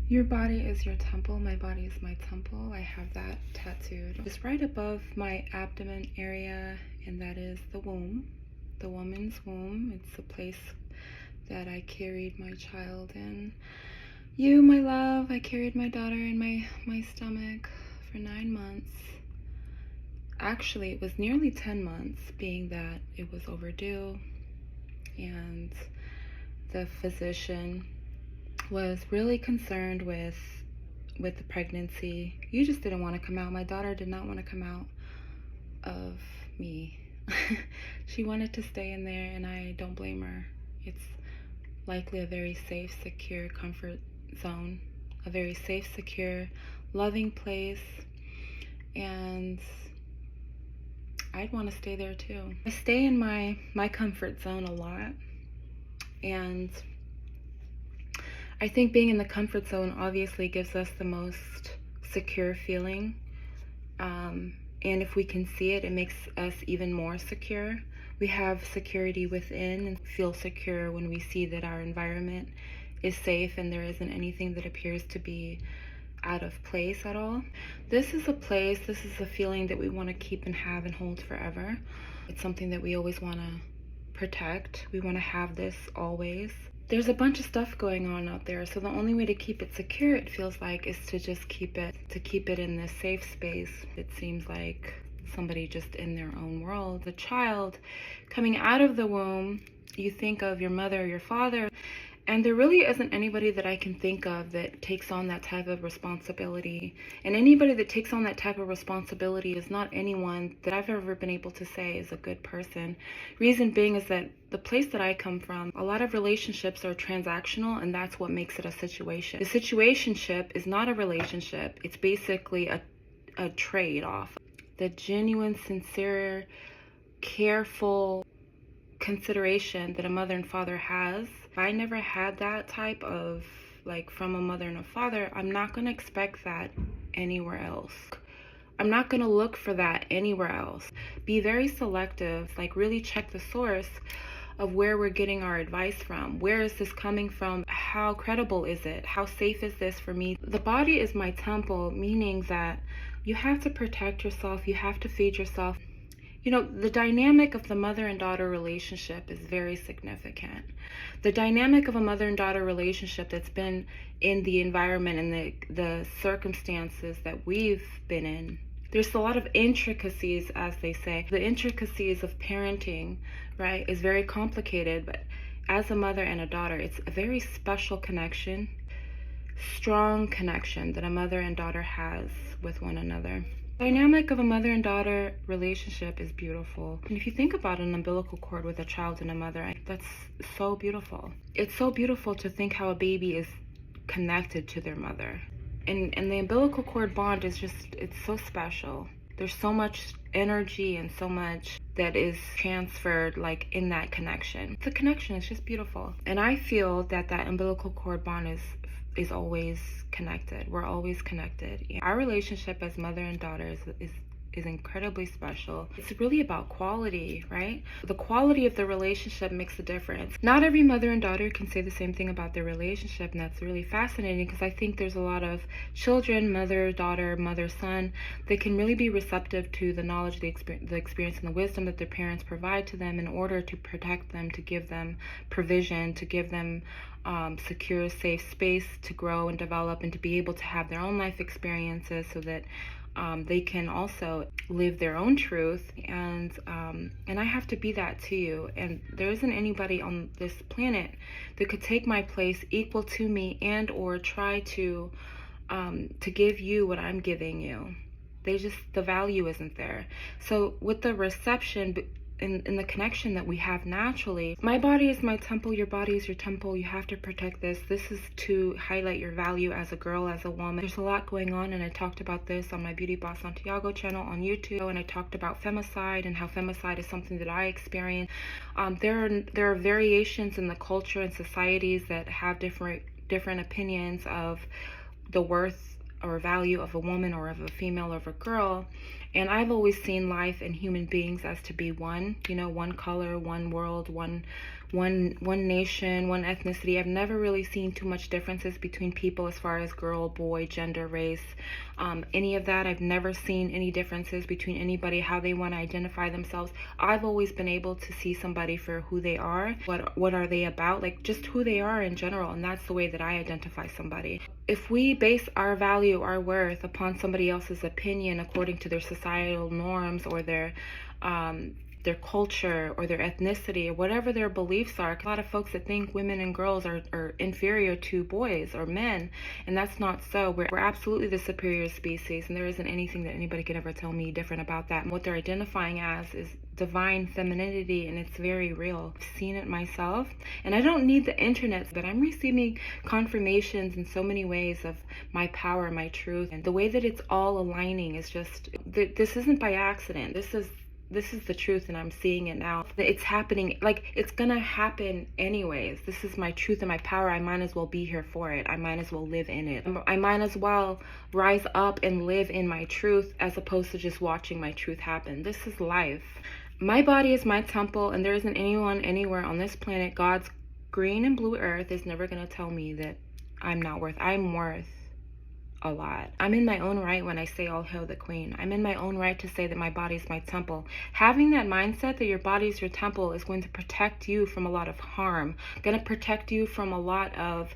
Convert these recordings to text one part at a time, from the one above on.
Your body is your temple. My body is my temple. I have that tattooed just right above my abdomen area, and that is the womb, the woman's womb. It's the place that I carried my child in. You, my love, I carried my daughter in my stomach for 9 months. Actually, it was nearly 10 months, being that it was overdue, and the physician was really concerned with the pregnancy. You just didn't want to come out. My daughter did not want to come out of me. She wanted to stay in there, and I don't blame her. It's likely a very safe, secure comfort zone, a very safe, secure, loving place, and I'd want to stay there too. I stay in my comfort zone a lot, and I think being in the comfort zone obviously gives us the most secure feeling. And if we can see it, it makes us even more secure. We have security within and feel secure when we see that our environment is safe and there isn't anything that appears to be out of place at all. This is a place, this is a feeling that we want to keep and have and hold forever. It's something that we always want to protect. We want to have this always. There's a bunch of stuff going on out there, so the only way to keep it secure, it feels like, is to just keep it in this safe space. It seems like somebody just in their own world. The child coming out of the womb, you think of your mother or your father, and there really isn't anybody that I can think of that takes on that type of responsibility. And anybody that takes on that type of responsibility is not anyone that I've ever been able to say is a good person. Reason being is that the place that I come from, a lot of relationships are transactional, and that's what makes it a situation. The situationship is not a relationship. It's basically a trade-off. The genuine, sincere, careful consideration that a mother and father has, I never had that type of, like, from a mother and a father. I'm not going to expect that anywhere else. I'm not going to look for that anywhere else. Be very selective, like really check the source of where we're getting our advice from. Where is this coming from? How credible is it? How safe is this for me? The body is my temple, meaning that you have to protect yourself. You have to feed yourself. You know, the dynamic of the mother and daughter relationship is very significant. The dynamic of a mother and daughter relationship that's been in the environment and the circumstances that we've been in, there's a lot of intricacies, as they say. The intricacies of parenting, right, is very complicated, but as a mother and a daughter, it's a very special connection, strong connection that a mother and daughter has with one another. The dynamic of a mother and daughter relationship is beautiful. And if you think about an umbilical cord with a child and a mother, that's so beautiful. It's so beautiful to think how a baby is connected to their mother. And the umbilical cord bond is just, it's so special. There's so much energy and so much that is transferred, like, in that connection. The connection is just beautiful. And I feel that that umbilical cord bond is always connected. We're always connected. Our relationship as mother and daughter is incredibly special. It's really about quality, right? The quality of the relationship makes a difference. Not every mother and daughter can say the same thing about their relationship, and that's really fascinating because I think there's a lot of children, mother, daughter, mother, son, that can really be receptive to the knowledge, the experience, and the wisdom that their parents provide to them in order to protect them, to give them provision, to give them secure, safe space to grow and develop and to be able to have their own life experiences so that they can also live their own truth, and I have to be that to you. And there isn't anybody on this planet that could take my place equal to me and or try to give you what I'm giving you. The value isn't there. So with the reception in the connection that we have naturally, my body is my temple, your body is your temple. You have to protect this. This is to highlight your value as a girl, as a woman. There's a lot going on, and I talked about this on my Beauty Boss Santiago channel on YouTube, and I talked about femicide and how femicide is something that I experience. There are variations in the culture and societies that have different opinions of the worth or value of a woman or of a female or of a girl. And I've always seen life and human beings as to be one, one color, one world, one one nation, one ethnicity. I've never really seen too much differences between people as far as girl, boy, gender, race, any of that. I've never seen any differences between anybody, how they want to identify themselves. I've always been able to see somebody for who they are, what are they about, like just who they are in general, and that's the way that I identify somebody. If we base our value, our worth upon somebody else's opinion according to their societal norms or their culture or their ethnicity or whatever their beliefs are. A lot of folks that think women and girls are inferior to boys or men, and that's not so. We're absolutely the superior species, and there isn't anything that anybody could ever tell me different about that. And what they're identifying as is divine femininity, and it's very real. I've seen it myself, and I don't need the internet, but I'm receiving confirmations in so many ways of my power, my truth, and the way that it's all aligning is just, this isn't by accident. This is the truth, and I'm seeing it now. It's happening, like it's gonna happen anyways. This is my truth and my power. I might as well be here for it. I might as well live in it. I might as well rise up and live in my truth as opposed to just watching my truth happen. This is life. My body is my temple, and there isn't anyone anywhere on this planet, God's green and blue earth, is never gonna tell me that I'm not worth. I'm worth a lot. I'm in my own right when I say all hail the queen. I'm in my own right to say that my body is my temple. Having that mindset that your body is your temple is going to protect you from a lot of harm, going to protect you from a lot of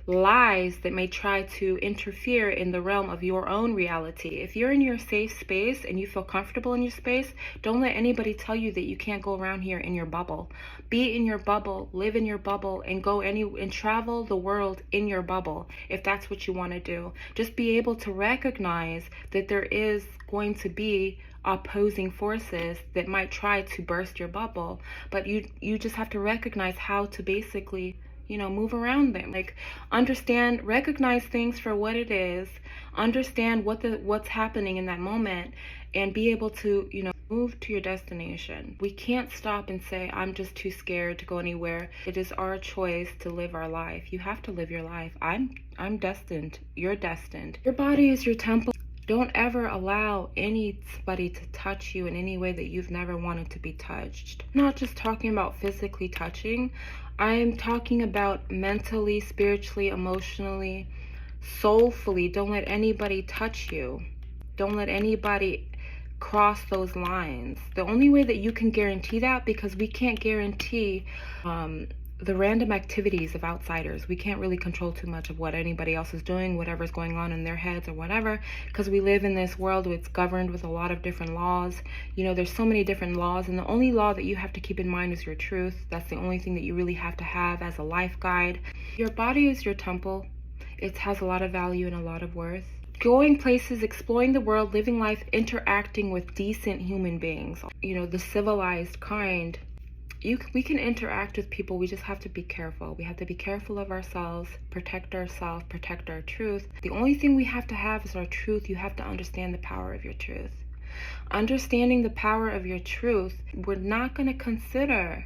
lies that may try to interfere in the realm of your own reality. If you're in your safe space and you feel comfortable in your space, don't let anybody tell you that you can't go around here in your bubble. Be in your bubble, live in your bubble, and and travel the world in your bubble if that's what you want to do. Just be able to recognize that there is going to be opposing forces that might try to burst your bubble, but you just have to recognize how to basically move around them. Like, understand, recognize things for what it is, understand what's happening in that moment, and be able to, move to your destination. We can't stop and say, I'm just too scared to go anywhere. It is our choice to live our life. You have to live your life. I'm destined. You're destined. Your body is your temple. Don't ever allow anybody to touch you in any way that you've never wanted to be touched. I'm not just talking about physically touching. I'm talking about mentally, spiritually, emotionally, soulfully. Don't let anybody touch you. Don't let anybody cross those lines. The only way that you can guarantee that, because we can't guarantee the random activities of outsiders. We can't really control too much of what anybody else is doing, whatever's going on in their heads or whatever, because we live in this world where it's governed with a lot of different laws. There's so many different laws, and the only law that you have to keep in mind is your truth. That's the only thing that you really have to have as a life guide. Your body is your temple. It has a lot of value and a lot of worth. Going places, exploring the world, living life, interacting with decent human beings, the civilized kind. We can interact with people. We just have to be careful. We have to be careful of ourselves, protect our truth. The only thing we have to have is our truth. You have to understand the power of your truth. Understanding the power of your truth, we're not going to consider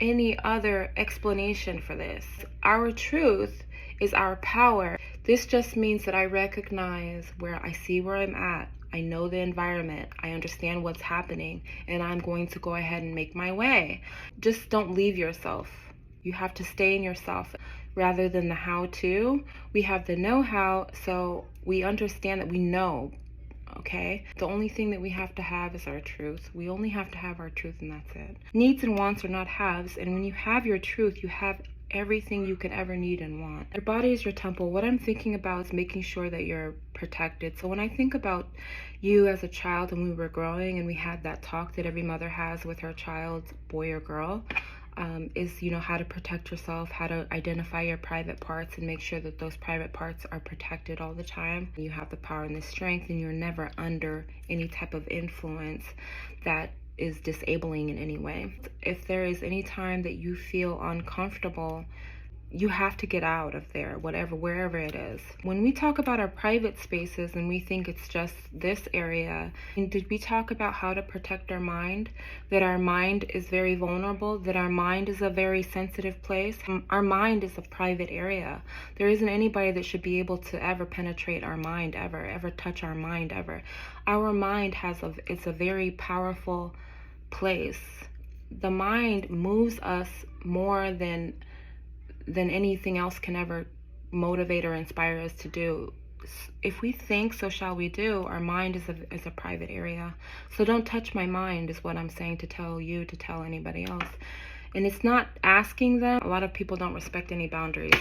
any other explanation for this. Our truth is our power. This just means that I recognize where I'm at. I know the environment. I understand what's happening, and I'm going to go ahead and make my way. Just don't leave yourself. You have to stay in yourself. Rather than the how-to, we have the know-how, so we understand that we know, okay? The only thing that we have to have is our truth. We only have to have our truth, and that's it. Needs and wants are not haves, and when you have your truth, you have everything you could ever need and want. Your body is your temple. What I'm thinking about is making sure that you're protected. So when I think about you as a child and we were growing and we had that talk that every mother has with her child, boy or girl, is how to protect yourself, how to identify your private parts and make sure that those private parts are protected all the time. You have the power and the strength, and you're never under any type of influence that is disabling in any way. If there is any time that you feel uncomfortable, you have to get out of there, wherever it is. When we talk about our private spaces and we think it's just this area, did we talk about how to protect our mind? That our mind is very vulnerable, that our mind is a very sensitive place. Our mind is a private area. There isn't anybody that should be able to ever penetrate our mind, ever touch our mind, ever. Our mind it's a very powerful place. the mind moves us more than anything else can ever motivate or inspire us to do. If we think, so shall we do. Our mind is a private area. So don't touch my mind is what I'm saying to tell you, to tell anybody else. And it's not asking them. A lot of people don't respect any boundaries.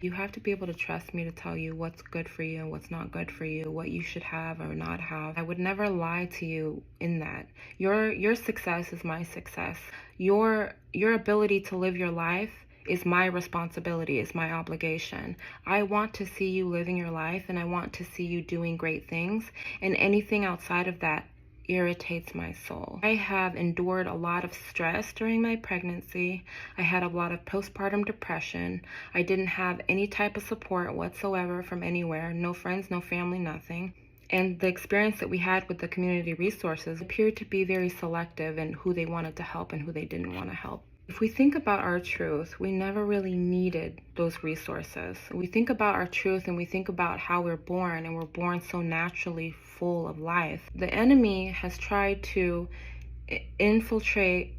You have to be able to trust me to tell you what's good for you and what's not good for you, what you should have or not have. I would never lie to you in that. Your success is my success. Your ability to live your life is my responsibility, is my obligation. I want to see you living your life, and I want to see you doing great things, and anything outside of that irritates my soul. I have endured a lot of stress during my pregnancy. I had a lot of postpartum depression. I didn't have any type of support whatsoever from anywhere. No friends, no family, nothing. And the experience that we had with the community resources appeared to be very selective in who they wanted to help and who they didn't want to help. If we think about our truth, we never really needed those resources. We think about our truth and we think about how we're born, and we're born so naturally full of life. The enemy has tried to infiltrate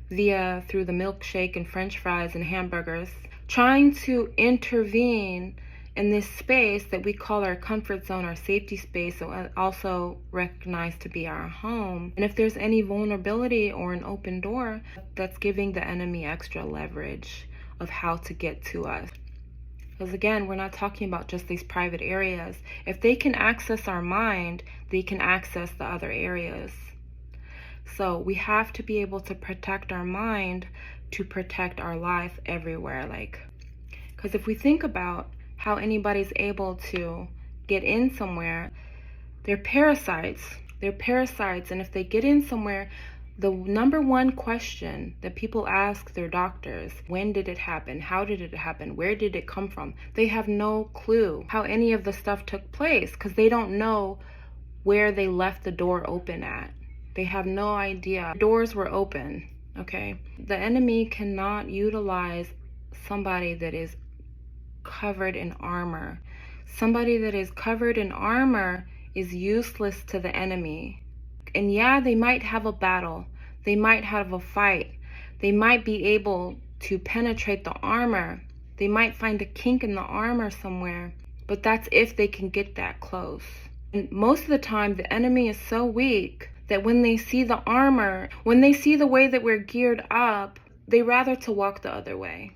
through the milkshake and french fries and hamburgers, trying to intervene in this space that we call our comfort zone, our safety space, so also recognized to be our home. And if there's any vulnerability or an open door, that's giving the enemy extra leverage of how to get to us. Because again, we're not talking about just these private areas. If they can access our mind, they can access the other areas. So we have to be able to protect our mind to protect our life everywhere. Because if we think about how anybody's able to get in somewhere, they're parasites. They're parasites, and if they get in somewhere, the number one question that people ask their doctors: when did it happen? How did it happen? Where did it come from? They have no clue how any of the stuff took place, because they don't know where they left the door open at. They have no idea. Doors were open, okay? The enemy cannot utilize somebody that is covered in armor. Somebody that is covered in armor is useless to the enemy. And yeah, they might have a battle. They might have a fight. They might be able to penetrate the armor. They might find a kink in the armor somewhere. But that's if they can get that close. And most of the time, the enemy is so weak that when they see the armor, when they see the way that we're geared up, they rather to walk the other way.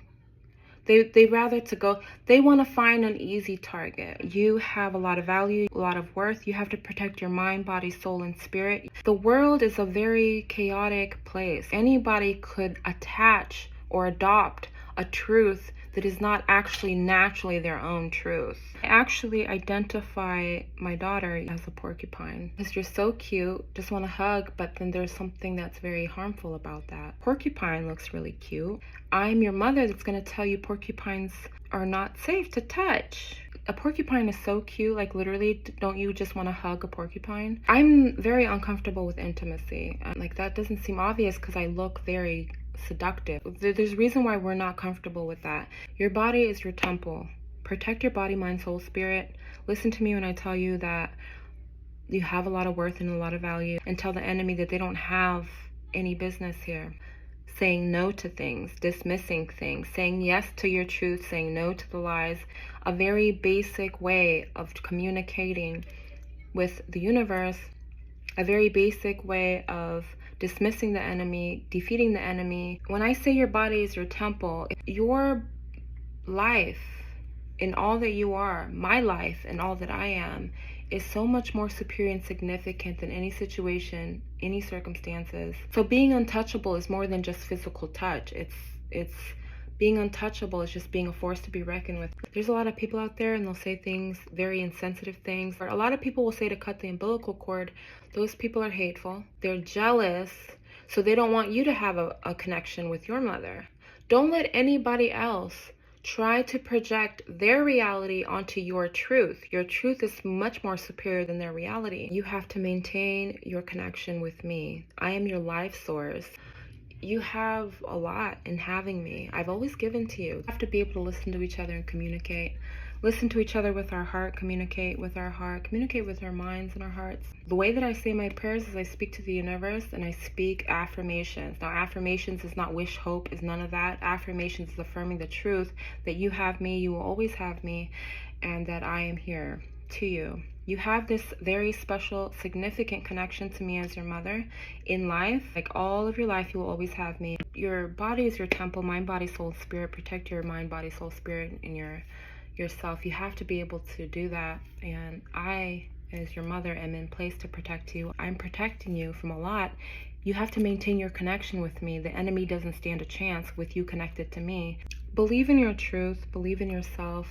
They rather to go, they want to find an easy target. You have a lot of value, a lot of worth. You have to protect your mind, body, soul, and spirit. The world is a very chaotic place. Anybody could attach or adopt a truth that is not actually naturally their own truth. I actually identify my daughter as a porcupine because you're so cute, just want to hug, but then there's something that's very harmful about that. Porcupine looks really cute. I'm your mother that's going to tell you porcupines are not safe to touch. A porcupine is so cute, like literally, don't you just want to hug a porcupine? I'm very uncomfortable with intimacy. Like that doesn't seem obvious because I look very seductive. There's a reason why we're not comfortable with that. Your body is your temple. Protect your body, mind, soul, spirit. Listen to me when I tell you that you have a lot of worth and a lot of value, and tell the enemy that they don't have any business here. Saying no to things, dismissing things, saying yes to your truth, saying no to the lies. A very basic way of communicating with the universe, a very basic way of dismissing the enemy, defeating the enemy. When I say your body is your temple, your life in all that you are, my life and all that I am, is so much more superior and significant than any situation, any circumstances. So being untouchable is more than just physical touch. It's being untouchable is just being a force to be reckoned with. There's a lot of people out there and they'll say things, very insensitive things. A lot of people will say to cut the umbilical cord. Those people are hateful. They're jealous, so they don't want you to have a connection with your mother. Don't let anybody else try to project their reality onto your truth. Your truth is much more superior than their reality. You have to maintain your connection with me. I am your life source. you have a lot in having me. I've always given to you. We have to be able to listen to each other and communicate. Listen to each other with our heart, communicate with our heart, communicate with our minds and our hearts. The way that I say my prayers is I speak to the universe and I speak affirmations. Now, affirmations is not wish, hope, is none of that. Affirmations is affirming the truth that you have me, you will always have me, and that I am here to you. You have this very special, significant connection to me as your mother in life. Like all of your life, you will always have me. Your body is your temple, mind, body, soul, spirit. Protect your mind, body, soul, spirit, and yourself. You have to be able to do that. And I, as your mother, am in place to protect you. I'm protecting you from a lot. You have to maintain your connection with me. The enemy doesn't stand a chance with you connected to me. Believe in your truth. Believe in yourself.